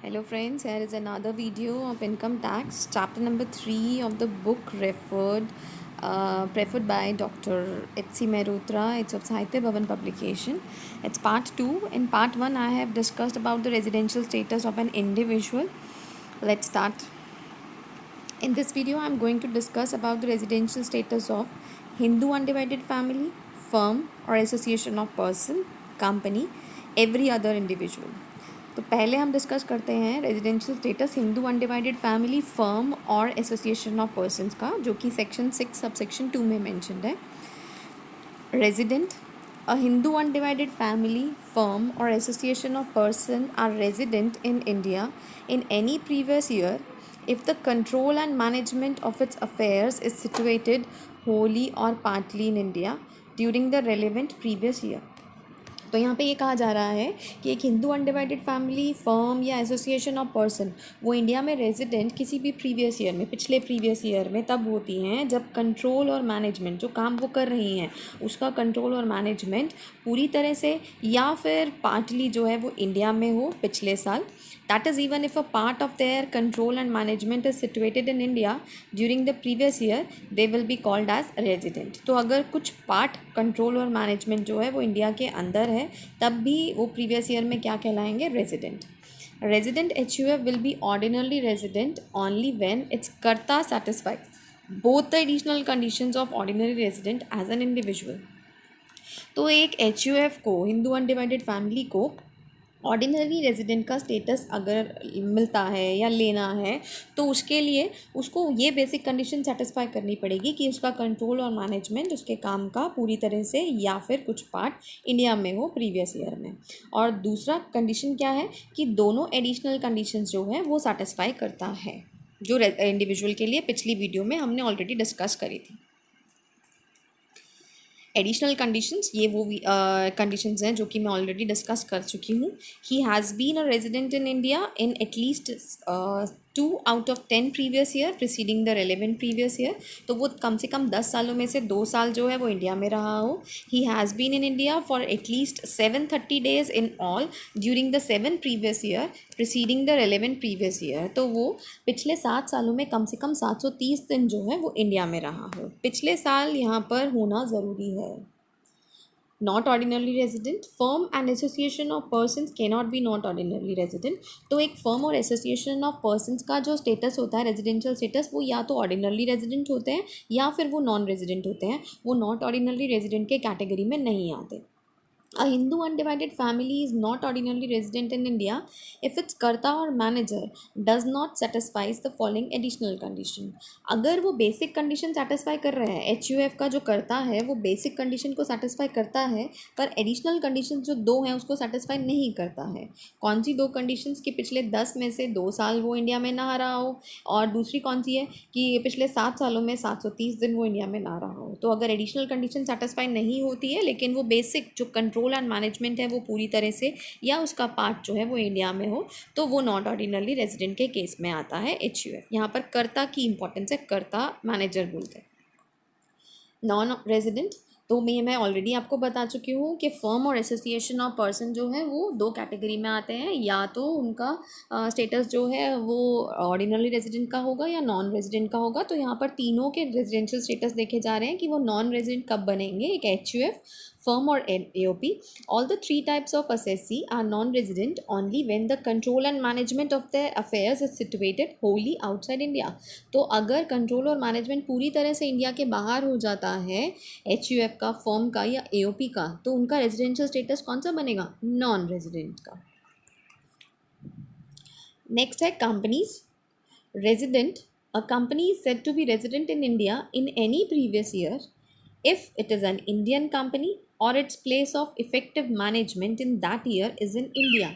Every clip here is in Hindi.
Hello friends, here is another video of income tax, chapter number 3 of the book preferred by Dr. H.C. Mehrotra. It's of Sahitya Bhavan publication. It's part 2. In part 1, I have discussed about the residential status of an individual. Let's start. In this video, I am going to discuss about the residential status of Hindu undivided family, firm or association of person, company, every other individual. तो पहले हम डिस्कस करते हैं residential status Hindu undivided family, firm और एसोसिएशन ऑफ पर्सनस का, जो कि सेक्शन 6 सब सेक्शन 2 में मैंशनड है. Resident, a Hindu undivided family, firm or association of person are resident in India in any previous year if the control and management of its affairs is situated wholly or partly in India during the relevant previous year. तो यहाँ पे ये कहा जा रहा है कि एक हिंदू अनडिवाइडेड फैमिली, फर्म या एसोसिएशन ऑफ पर्सन वो इंडिया में रेजिडेंट किसी भी प्रीवियस ईयर में, पिछले प्रीवियस ईयर में तब होती हैं जब कंट्रोल और मैनेजमेंट, जो काम वो कर रही हैं उसका कंट्रोल और मैनेजमेंट पूरी तरह से या फिर पार्टली जो है वो इंडिया में हो पिछले साल. That is, even if a part of their control and management is situated in India during the previous year, they will be called as resident. तो अगर कुछ पार्ट कंट्रोल और मैनेजमेंट जो है वो इंडिया के अंदर है तब भी वो प्रीवियस ईयर में क्या कहलाएंगे? Resident. Resident HUF will be ordinarily resident only when its कर्ता satisfies both the additional conditions of ordinary resident as an individual. तो एक HUF को, हिंदू अनडिवाइडेड फैमिली को ऑर्डिनरी रेजिडेंट का स्टेटस अगर मिलता है या लेना है तो उसके लिए उसको ये बेसिक कंडीशन सेटिस्फाई करनी पड़ेगी कि उसका कंट्रोल और मैनेजमेंट उसके काम का पूरी तरह से या फिर कुछ पार्ट इंडिया में हो प्रीवियस ईयर में. और दूसरा कंडीशन क्या है कि दोनों एडिशनल कंडीशंस जो है वो सेटिस्फाई करता है, जो इंडिविजुअल के लिए पिछली वीडियो में हमने ऑलरेडी डिस्कस करी थी. एडिशनल कंडीशंस, ये वो कंडीशंस हैं जो कि मैं ऑलरेडी डिस्कस कर चुकी हूँ. He has been a resident in India in at least 2 out of 10 previous year preceding the relevant previous year. तो वो कम से कम 10 सालों में से 2 साल जो है वो इंडिया में रहा हो. He has been in India for at least 730 days in all during the 7 previous year preceding the relevant previous year. तो वो पिछले 7 सालों में कम से कम 730 दिन जो है वो इंडिया में रहा हो. पिछले साल यहाँ पर होना ज़रूरी है. Not ordinarily resident, firm and association of persons cannot be not ordinarily resident. तो एक फर्म और एसोसिएशन ऑफ पर्सनस का जो स्टेटस होता है, रेजिडेंशियल स्टेटस, वो या तो ऑर्डिनरली रेजिडेंट होते हैं या फिर वो नॉन रेजिडेंट होते हैं. वो नॉट ऑर्डिनरली रेजिडेंट के कैटेगरी में नहीं आते. A Hindu undivided family is not ordinarily resident in India if its कर्ता और manager does not satisfies the following additional condition. अगर वो बेसिक कंडीशन सेटिस्फाई कर रहे हैं, HUF का जो कर्ता है वो बेसिक कंडीशन को सेटिस्फाई करता है पर एडिशनल कंडीशन जो 2 हैं उसको सेटिस्फाई नहीं करता है. कौन सी 2 कंडीशंस? कि पिछले 10 में से 2 साल वो इंडिया में ना रहा हो, और दूसरी कौन सी है कि पिछले 7 सालों में 730 दिन वो इंडिया में ना रहा हो. तो अगर एडिशनल कंडीशन सेटिस्फाई नहीं होती है लेकिन वो बेसिक जो कंट्रोल एंड मैनेजमेंट है वो पूरी तरह से या उसका पार्ट जो है वो इंडिया में हो, तो वो नॉट ऑर्डिनरली रेजिडेंट के केस में आता है HUF. यहाँ पर कर्ता की इंपॉर्टेंस है, कर्ता मैनेजर बोलते हैं. नॉन रेजिडेंट, तो मैं ऑलरेडी आपको बता चुकी हूँ कि फर्म और एसोसिएशन ऑफ पर्सन जो है वो 2 कैटेगरी में आते हैं. या तो उनका स्टेटस जो है वो ऑर्डिनरी रेजिडेंट का होगा या नॉन रेजिडेंट का होगा. तो यहाँ पर तीनों के रेजिडेंशियल स्टेटस देखे जा रहे हैं कि वो नॉन रेजिडेंट कब बनेंगे. एक HUF, firm or AOP. All the 3 types of assessee are non-resident only when the control and management of their affairs is situated wholly outside India. तो अगर कंट्रोल और मैनेजमेंट पूरी तरह से इंडिया के बाहर हो जाता है HUF का, फर्म का या AOP का, तो उनका रेजिडेंशियल स्टेटस कौन सा बनेगा? नॉन रेजिडेंट का. नेक्स्ट है companies. Resident, a company is said to be resident in India in any previous year if it is an Indian company or its place of effective management in that year is in India.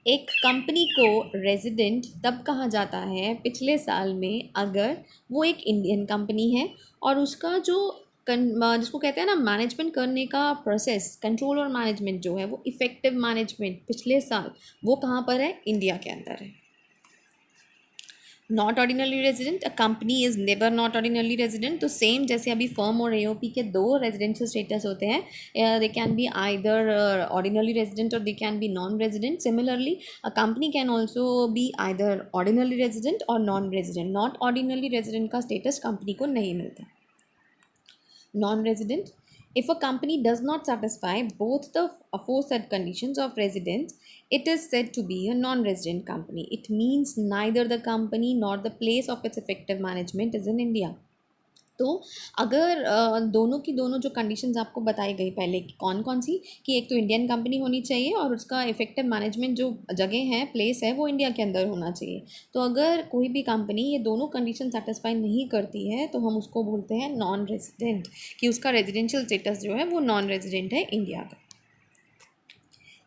एक कंपनी को रेजिडेंट तब कहा जाता है पिछले साल में अगर वो एक इंडियन कंपनी है और उसका जो जिसको कहते हैं ना मैनेजमेंट करने का प्रोसेस, कंट्रोल और मैनेजमेंट जो है वो इफ़ेक्टिव मैनेजमेंट पिछले साल वो कहाँ पर है? इंडिया के अंदर है. Not ordinary resident, a company is never not ordinary resident. तो सेम जैसे अभी फर्म और एओपी के दो रेजिडेंशियल स्टेटस होते हैं, they can be either ordinary resident और they can be non resident. Similarly a company can also be either ordinary resident और non resident. Not ordinary resident का स्टेटस कंपनी को नहीं मिलता। Non-resident, if a company does not satisfy both the aforesaid conditions of residence, it is said to be a non-resident company. It means neither the company nor the place of its effective management is in India. तो अगर दोनों की दोनों जो कंडीशंस आपको बताई गई पहले कि कौन कौन सी, कि एक तो इंडियन कंपनी होनी चाहिए और उसका इफेक्टिव मैनेजमेंट जो जगह है, प्लेस है, वो इंडिया के अंदर होना चाहिए। तो अगर कोई भी कंपनी ये दोनों कंडीशन सेटिस्फाई नहीं करती है तो हम उसको बोलते हैं नॉन रेजिडेंट, कि उसका रेजिडेंशियल स्टेटस जो है वो नॉन रेजिडेंट है इंडिया का।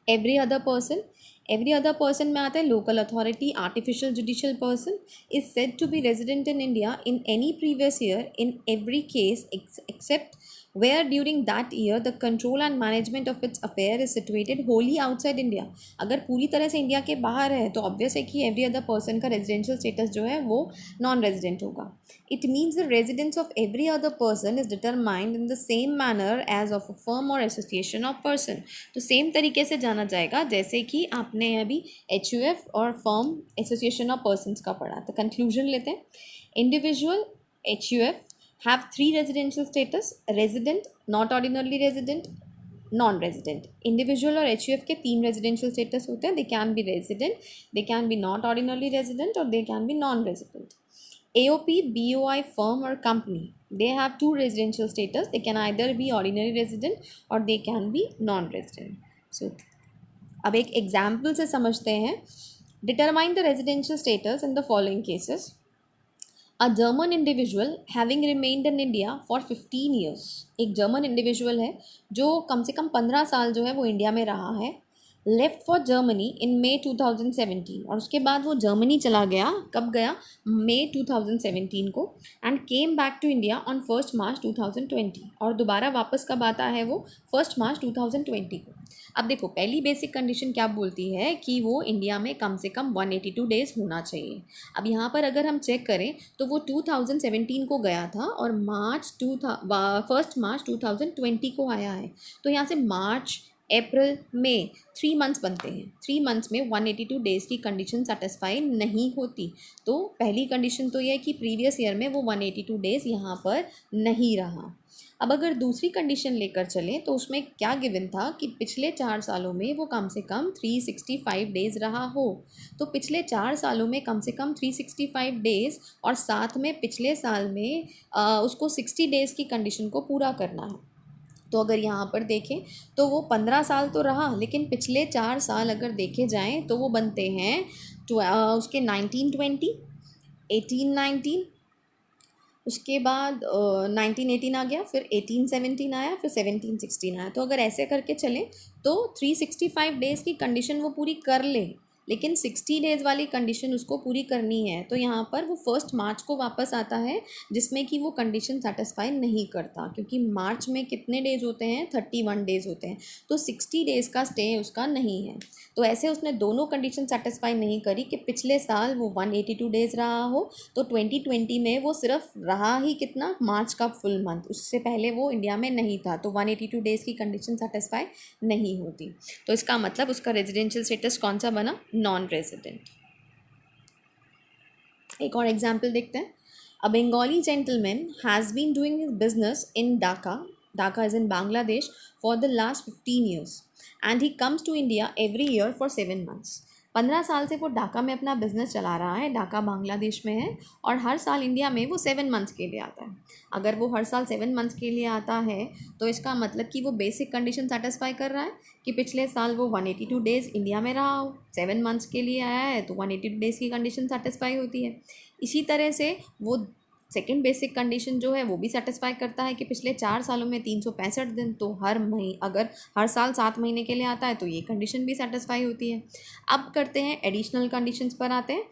Every other person, every other person में आता है local authority, artificial judicial person is said to be resident in India in any previous year in every case except where during that year the control and management of its affair is situated wholly outside India। अगर पूरी तरह से इंडिया के बाहर है तो ऑब्वियस है कि एवरी अदर पर्सन का रेजिडेंशियल स्टेटस जो है वो नॉन रेजिडेंट होगा। It means the residence of every other person is determined in the same manner as of a firm और एसोसिएशन ऑफ पर्सन। तो सेम तरीके से जाना जाएगा जैसे कि आपने अभी HUF और फर्म एसोसिएशन ऑफ पर्सनस का पढ़ा। तो कंक्लूजन लेते हैं। Individual HUF have three residential status: resident, not ordinarily resident, non resident. Individual और HUF के तीन रेजिडेंशियल स्टेटस होते हैं। They can be resident, they can be not ordinarily resident और they can be non resident. AOP, BOI, firm or company, they have two residential status. They can either be ordinary resident or they can be non-resident. So अब एक एग्जाम्पल से समझते हैं। Determine the residential status in the following cases. A German individual having remained in India for 15 years, एक जर्मन इंडिविजुअल है जो कम से कम 15 साल जो है वो इंडिया में रहा है। लेफ्ट फॉर जर्मनी इन मे 2017, और उसके बाद वो जर्मनी चला गया। कब गया? मई 2017 को। And came back to India on 1 March 2020, और दोबारा वापस कब आता है वो? 1 मार्च 2020 को। अब देखो पहली बेसिक कंडीशन क्या बोलती है कि वो इंडिया में कम से कम 182 डेज़ होना चाहिए। अब यहाँ पर अगर हम चेक करें तो वो 2017 को गया था और 1 मार्च 2020 को आया है। तो यहाँ से मार्च, अप्रैल, मई 3 मंथ्स बनते हैं। 3 मंथ्स में 182 डेज़ की कंडीशन सेटिस्फाई नहीं होती। तो पहली कंडीशन तो यह है कि प्रीवियस ईयर में वो 182 डेज़ यहाँ पर नहीं रहा। अब अगर दूसरी कंडीशन लेकर चलें तो उसमें क्या गिवन था कि पिछले 4 सालों में वो कम से कम 365 डेज़ रहा हो। तो पिछले 4 सालों में कम से कम 365 डेज़ और साथ में पिछले साल में उसको 60 डेज़ की कंडीशन को पूरा करना है। तो अगर यहाँ पर देखें तो वो 15 साल तो रहा, लेकिन पिछले 4 साल अगर देखे जाएं तो वो बनते हैं उसके 1920, 1819, उसके बाद 1918 आ गया, फिर 1817 आया, फिर 1716 आया। तो अगर ऐसे करके चलें तो 365 डेज़ की कंडीशन वो पूरी कर ले, लेकिन 60 डेज़ वाली कंडीशन उसको पूरी करनी है। तो यहाँ पर वो 1 मार्च को वापस आता है, जिसमें कि वो कंडीशन सेटिस्फाई नहीं करता, क्योंकि मार्च में कितने डेज़ होते हैं? 31 डेज़ होते हैं। तो 60 डेज़ का स्टे उसका नहीं है। तो ऐसे उसने दोनों कंडीशन सेटिस्फाई नहीं करी कि पिछले साल वो 182 डेज़ रहा हो, तो 2020 में वो सिर्फ रहा ही कितना? मार्च का फुल मंथ। उससे पहले वो इंडिया में नहीं था, तो 182 डेज़ की कंडीशन सेटिस्फाई नहीं होती। तो इसका मतलब उसका रेजिडेंशियल स्टेटस कौन सा बना? Non resident. एक और एग्जाम्पल देखते हैं। A Bengali gentleman has been doing his business in Dhaka, Dhaka is in Bangladesh, for the last 15 years and he comes to India every year for 7 months. 15 साल से वो ढाका में अपना बिजनेस चला रहा है। ढाका बांग्लादेश में है और हर साल इंडिया में वो 7 मंथ्स के लिए आता है। अगर वो हर साल 7 मंथ्स के लिए आता है तो इसका मतलब कि वो बेसिक कंडीशन सेटिस्फाई कर रहा है कि पिछले साल वो 182 डेज़ इंडिया में रहा हो, 7 मंथ्स के लिए आया है, तो 182 डेज़ की कंडीशन सेटिस्फाई होती है। इसी तरह से वो सेकेंड बेसिक कंडीशन जो है वो भी सेटिस्फाई करता है कि पिछले 4 सालों में 365 दिन, तो अगर हर साल 7 महीने के लिए आता है तो ये कंडीशन भी सेटिस्फाई होती है। अब करते हैं एडिशनल कंडीशंस पर आते हैं।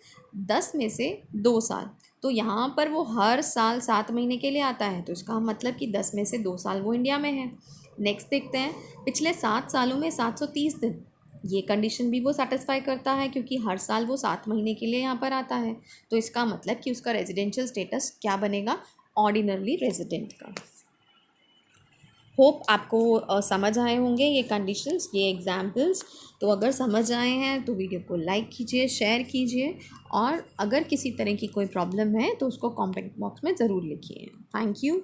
10 में से 2 साल, तो यहाँ पर वो हर साल 7 महीने के लिए आता है, तो इसका मतलब कि 10 में से 2 साल वो इंडिया में है। नेक्स्ट देखते हैं, पिछले 7 सालों में 730 दिन, ये कंडीशन भी वो सेटिस्फाई करता है क्योंकि हर साल वो 7 महीने के लिए यहाँ पर आता है, तो इसका मतलब कि उसका रेजिडेंशियल स्टेटस क्या बनेगा, ऑर्डिनरली रेजिडेंट का। होप आपको समझ आए होंगे ये कंडीशंस, ये एग्जाम्पल्स। तो अगर समझ आए हैं तो वीडियो को लाइक कीजिए, शेयर कीजिए, और अगर किसी तरह की कोई प्रॉब्लम है तो उसको कमेंट बॉक्स में ज़रूर लिखिए। Thank you.